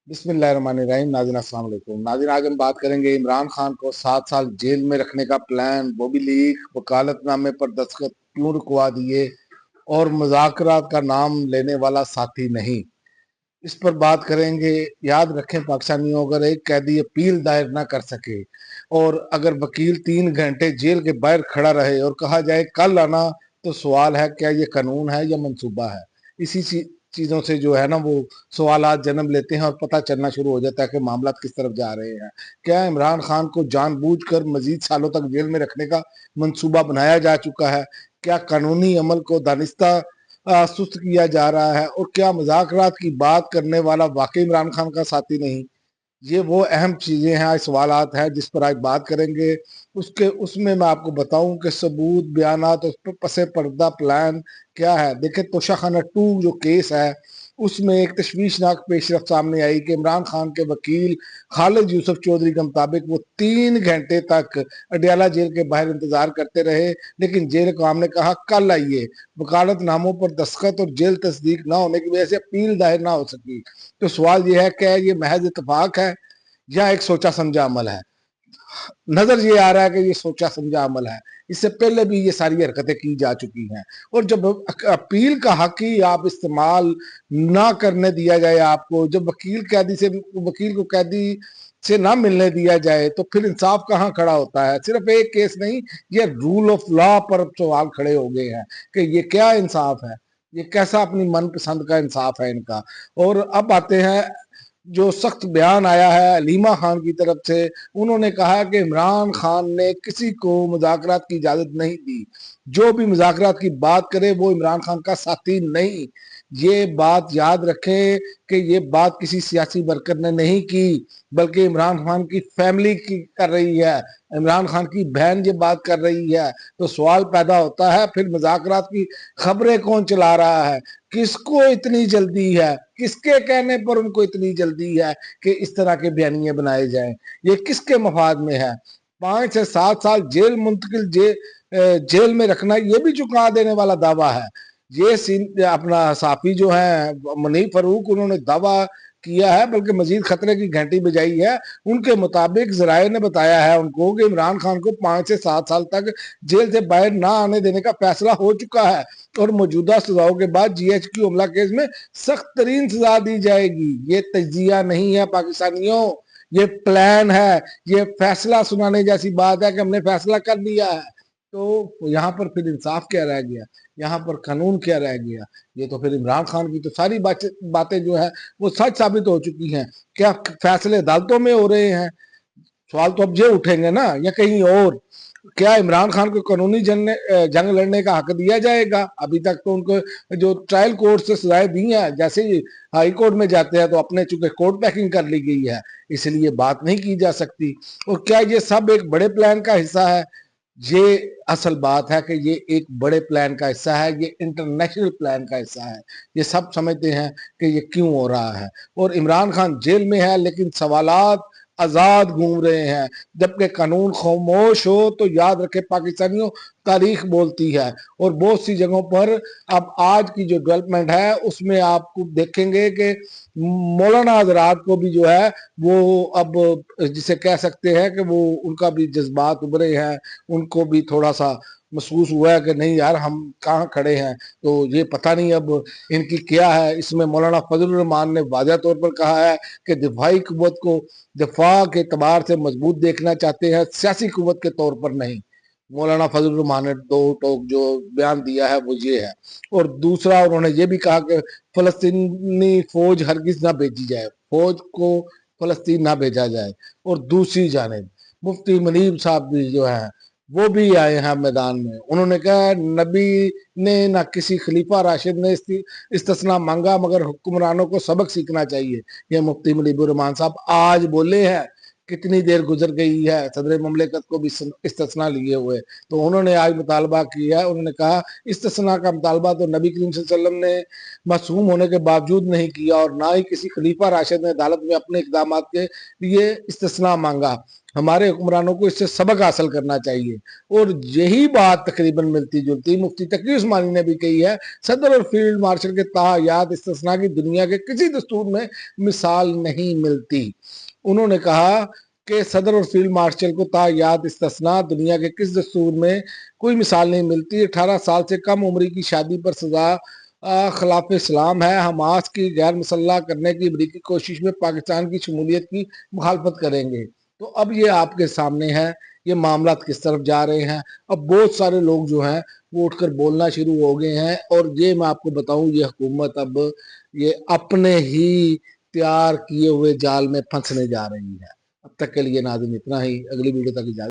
बिस्मिल्लाहिर्रहमानिर्रहीम। नाज़रीन अस्सलाम वालेकुम। नाज़रीन, आज हम बात करेंगे इमरान खान को 7 साल जेल में रखने का प्लान, वो भी लीक, वकालतनामे पर दस्तखत क्यों रुकवा दिए और मुज़ाकरात का नाम लेने वाला साथी नहीं। इस पर बात करेंगे। याद रखें पाकिस्तानियों, अगर एक कैदी अपील दायर ना कर सके और अगर वकील 3 घंटे जेल के बाहर खड़ा रहे और कहा जाए कल आना, तो सवाल है क्या ये कानून है या मंसूबा है। इसी चीज़ों से जो है ना वो सवालात जन्म लेते हैं और पता चलना शुरू हो जाता है कि मामला किस तरफ जा रहे हैं। क्या इमरान खान को जानबूझकर मजीद सालों तक जेल में रखने का मंसूबा बनाया जा चुका है? क्या कानूनी अमल को दानिस्ता सुस्त किया जा रहा है? और क्या मुज़ाकरात की बात करने वाला वाकई इमरान खान का साथी नहीं? ये वो अहम चीज़ें हैं, आज सवालात हैं जिस पर आज बात करेंगे। उसमें मैं आपको बताऊं कि सबूत, बयानात और पसे पर्दा प्लान क्या है। देखिए, तोशाखाना 2 जो केस है उसमें एक तशवीशनाक पेशरफ सामने आई कि इमरान खान के वकील खालिद यूसुफ चौधरी के मुताबिक वो 3 घंटे तक अडयाला जेल के बाहर इंतजार करते रहे, लेकिन जेल काम ने कहा कल आइए। वकालत नामों पर दस्तखत और जेल तस्दीक ना होने की वजह से अपील दायर ना हो सकी। तो सवाल यह है क्या ये महज इतफाक है या एक सोचा समझा अमल है? नजर ये आ रहा है कि ये सोचा समझा अमल है। इससे पहले भी ये सारी हरकतें की जा चुकी हैं। और जब अपील का हक ही आप इस्तेमाल ना करने दिया जाए आपको, जब वकील को कैदी से ना मिलने दिया जाए, तो फिर इंसाफ कहाँ खड़ा होता है? सिर्फ एक केस नहीं, ये रूल ऑफ लॉ पर सवाल खड़े हो गए हैं कि ये क्या इंसाफ है, ये कैसा अपनी मनपसंद का इंसाफ है इनका। और अब आते हैं, जो सख्त बयान आया है अलीमा खान की तरफ से। उन्होंने कहा कि इमरान खान ने किसी को मुज़ाकरात की इजाजत नहीं दी, जो भी मुज़ाकरात की बात करे वो इमरान खान का साथी नहीं। ये बात याद रखें कि ये बात किसी सियासी वर्कर ने नहीं की, बल्कि इमरान खान की फैमिली की कर रही है, इमरान खान की बहन ये बात कर रही है। तो सवाल पैदा होता है, फिर मुज़ाकरात की खबरें कौन चला रहा है? किसको इतनी जल्दी है? किसके कहने पर उनको इतनी जल्दी है कि इस तरह के बयानिए बनाए जाएं? ये किसके मफाद में है? 5 से 7 साल जेल मुंतकिल जेल में रखना ये भी चुका देने वाला दावा है। ये अपना साफी जो है मुनीफ फरूक, उन्होंने दावा किया है, बल्कि मजीद खतरे की घंटी बजाई है। उनके मुताबिक जराये ने बताया है उनको कि इमरान खान को 5 से 7 साल तक जेल से बाहर ना आने देने का फैसला हो चुका है और मौजूदा सजाओं के बाद GHQ हमला केस में सख्त तरीन सजा दी जाएगी। ये तजिया नहीं है पाकिस्तानियों, ये प्लान है। ये फैसला सुनाने जैसी बात है कि हमने फैसला कर लिया है। तो यहाँ पर फिर इंसाफ क्या रह गया? यहाँ पर कानून क्या रह गया? ये तो फिर इमरान खान की तो सारी बातें जो है वो सच साबित हो चुकी हैं। क्या फैसले अदालतों में हो रहे हैं? सवाल तो अब ये उठेंगे ना, या कहीं और? क्या इमरान खान को कानूनी जंग लड़ने का हक दिया जाएगा? अभी तक तो उनको जो ट्रायल कोर्ट से सजाएं दी हैं, जैसे ही हाई कोर्ट में जाते हैं तो अपने चूंकि कोर्ट पैकिंग कर ली गई है, इसलिए बात नहीं की जा सकती। और क्या ये सब एक बड़े प्लान का हिस्सा है? ये असल बात है कि ये एक बड़े प्लान का हिस्सा है, ये इंटरनेशनल प्लान का हिस्सा है। ये सब समझते हैं कि ये क्यों हो रहा है। और इमरान खान जेल में है लेकिन सवालात आजाद घूम रहे हैं। जबकि कानून खामोश हो तो याद रखे पाकिस्तानियों, तारीख बोलती है। और बहुत सी जगहों पर अब आज की जो डेवलपमेंट है उसमें आपको देखेंगे कि मौलाना हजरात को भी जो है वो अब जिसे कह सकते हैं कि वो उनका भी जज्बात उभरे हैं, उनको भी थोड़ा सा महसूस हुआ है कि नहीं यार, हम कहाँ खड़े हैं। तो ये पता नहीं अब इनकी क्या है। इसमें मौलाना फजल रहमान ने वाज़ह तौर पर कहा है कि दिफाई कुव्वत को दिफा के एतबार से मजबूत देखना चाहते हैं, सियासी कुव्वत के तौर पर नहीं। मौलाना फजल रहमान ने दो टोक जो बयान दिया है वो ये है। और दूसरा उन्होंने ये भी कहा कि फलस्तीनी फौज हरगिज ना भेजी जाए, फौज को फलस्तीन ना भेजा जाए। और दूसरी जानिब मुफ्ती मुनीब साहब भी जो है वो भी आए हैं मैदान में। उन्होंने कहा नबी ने ना किसी खलीफा राशिद ने इस्तिस्ना मांगा, मगर हुक्मरानों को सबक सीखना चाहिए। ये मुफ्ती मुनीबुर रहमान साहब आज बोले हैं। कितनी देर गुजर गई है सदर ममलिकत को भी इस्तिस्ना लिए हुए, तो उन्होंने आज मुतालबा किया है। उन्होंने कहा इस्तिस्ना का मुतालबा तो नबी करीम सल्लल्लाहु अलैहि वसल्लम ने मासूम होने के बावजूद नहीं किया और ना ही किसी खलीफा राशिद ने अदालत में अपने इकदाम के लिए इस्तिस्ना मांगा। हमारे हुक्मरानों को इससे सबक हासिल करना चाहिए। और यही बात तकरीबन मिलती जुलती मुफ्ती तकी उस्मानी ने भी कही है। सदर और फील्ड मार्शल के ताहयात इस्तिस्ना की दुनिया के किसी दस्तूर में मिसाल नहीं मिलती। उन्होंने कहा कि सदर और फील्ड मार्शल को ताहयात इस्तिस्ना दुनिया के किस दस्तूर में कोई मिसाल नहीं मिलती। 18 साल से कम उम्र की शादी पर सजा खिलाफ इस्लाम है। हमास की गैर मुसल्लह करने की अमरीकी कोशिश में पाकिस्तान की शमूलियत की मुखालफत करेंगे। तो अब ये आपके सामने है ये मामला किस तरफ जा रहे हैं। अब बहुत सारे लोग जो हैं वो उठकर बोलना शुरू हो गए हैं। और ये मैं आपको बताऊं ये हुकूमत अब ये अपने ही तैयार किए हुए जाल में फंसने जा रही है। अब तक के लिए नाज़रीन इतना ही। अगली वीडियो तक इजाजत।